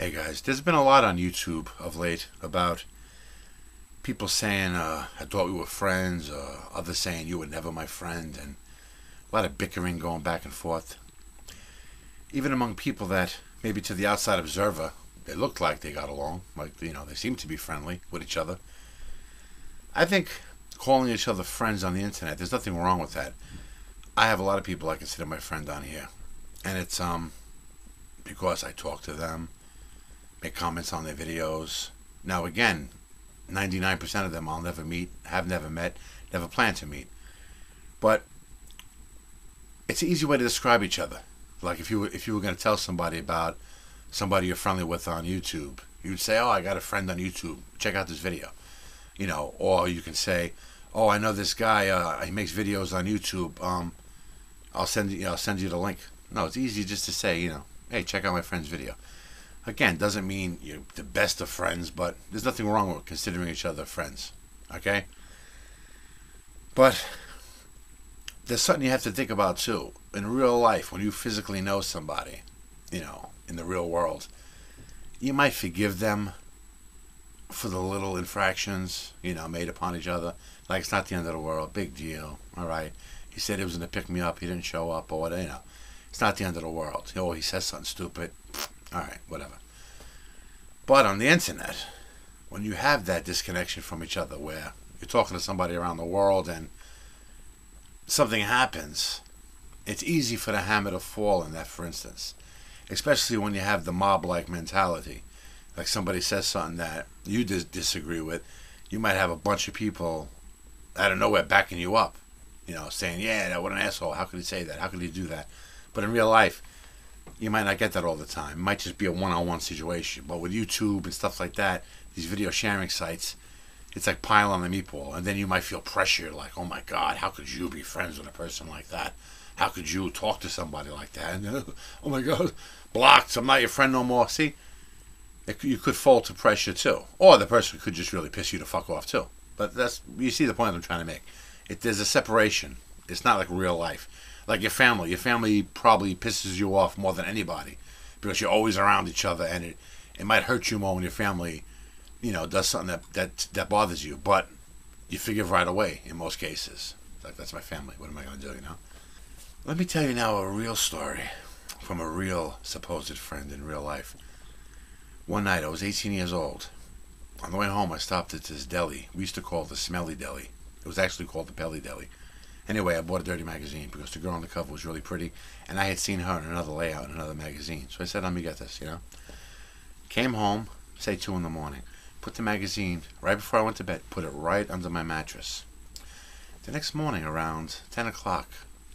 Hey guys, there's been a lot on YouTube of late about people saying, I thought we were friends, others saying you were never my friend, and a lot of bickering going back and forth. Even among people that, maybe to the outside observer, they looked like they got along, like, they seemed to be friendly with each other. I think calling each other friends on the internet, there's nothing wrong with that. I have a lot of people I consider my friend on here, and it's because I talk to them, make comments on their videos. Now again, 99% of them I'll never meet, have never met, never plan to meet. But it's an easy way to describe each other. Like if you were going to tell somebody about somebody you're friendly with on YouTube, you'd say, "Oh, I got a friend on YouTube. Check out this video." Or you can say, "Oh, I know this guy. He makes videos on YouTube. I'll send you the link." No, it's easy just to say, "Hey, check out my friend's video." Again, doesn't mean you're the best of friends, but there's nothing wrong with considering each other friends. Okay? But there's something you have to think about too. In real life, when you physically know somebody, in the real world, you might forgive them for the little infractions, made upon each other. Like, it's not the end of the world. Big deal. All right. He said he was going to pick me up. He didn't show up or whatever. It's not the end of the world. He says something stupid. All right, whatever. But on the internet, when you have that disconnection from each other, where you're talking to somebody around the world and something happens, it's easy for the hammer to fall in that, for instance. Especially when you have the mob-like mentality. Like somebody says something that you disagree with, you might have a bunch of people out of nowhere backing you up, saying, "Yeah, what an asshole. How could he say that? How could he do that?" But in real life, you might not get that all the time. It might just be a one-on-one situation. But with YouTube and stuff like that, these video sharing sites, it's like pile on the meatball. And then you might feel pressure, like, "Oh my God, how could you be friends with a person like that? How could you talk to somebody like that? And, oh my God, blocked. I'm not your friend no more." See, you could fall to pressure too. Or the person could just really piss you the fuck off too. But you see the point I'm trying to make. There's a separation. It's not like real life. Like your family. Your family probably pisses you off more than anybody because you're always around each other, and it might hurt you more when your family, does something that bothers you. But you forgive right away in most cases. Like, that's my family. What am I going to do, Let me tell you now a real story from a real supposed friend in real life. One night, I was 18 years old. On the way home, I stopped at this deli. We used to call it the Smelly Deli. It was actually called the Belly Deli. Anyway, I bought a dirty magazine because the girl on the cover was really pretty, and I had seen her in another layout in another magazine. So I said, "Let me get this, Came home, say 2 in the morning. Put the magazine, right before I went to bed, put it right under my mattress. The next morning, around 10 o'clock,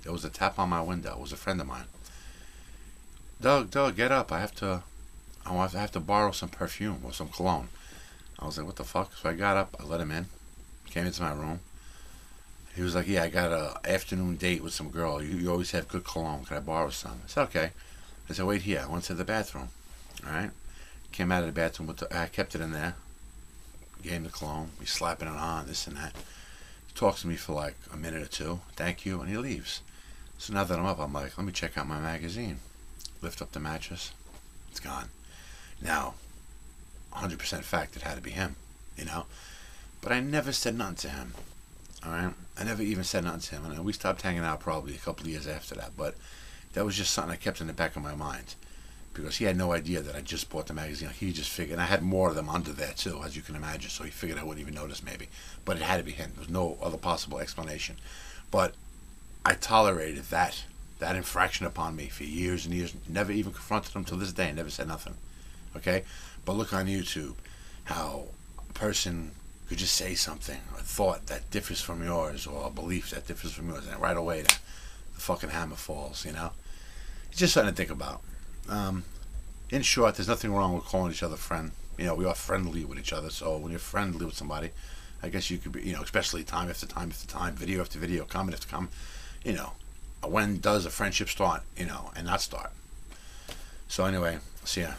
there was a tap on my window. It was a friend of mine. Doug, get up. I have to borrow some perfume or some cologne." I was like, "What the fuck?" So I got up, I let him in, came into my room. He was like, "Yeah, I got an afternoon date with some girl. You always have good cologne. Can I borrow some?" I said, "Okay." I said, "Wait here." I went to the bathroom. All right. Came out of the bathroom I kept it in there. Gave him the cologne. He's slapping it on, this and that. He talks to me for like a minute or two. "Thank you," and he leaves. So now that I'm up, I'm like, let me check out my magazine. Lift up the mattress. It's gone. Now, 100% fact, it had to be him, But I never said nothing to him. All right? I never even said nothing to him. And we stopped hanging out probably a couple of years after that. But that was just something I kept in the back of my mind. Because he had no idea that I just bought the magazine. He just figured. And I had more of them under there, too, as you can imagine. So he figured I wouldn't even notice, maybe. But it had to be him. There was no other possible explanation. But I tolerated that infraction upon me for years and years. Never even confronted him till this day. Never said nothing. Okay? But look on YouTube how a person could just say something, a thought that differs from yours, or a belief that differs from yours, and right away the fucking hammer falls, It's just something to think about. In short, there's nothing wrong with calling each other friend. We are friendly with each other, so when you're friendly with somebody, I guess you could be, especially time after time after time, video after video, comment after comment, when does a friendship start, and not start? So anyway, see ya.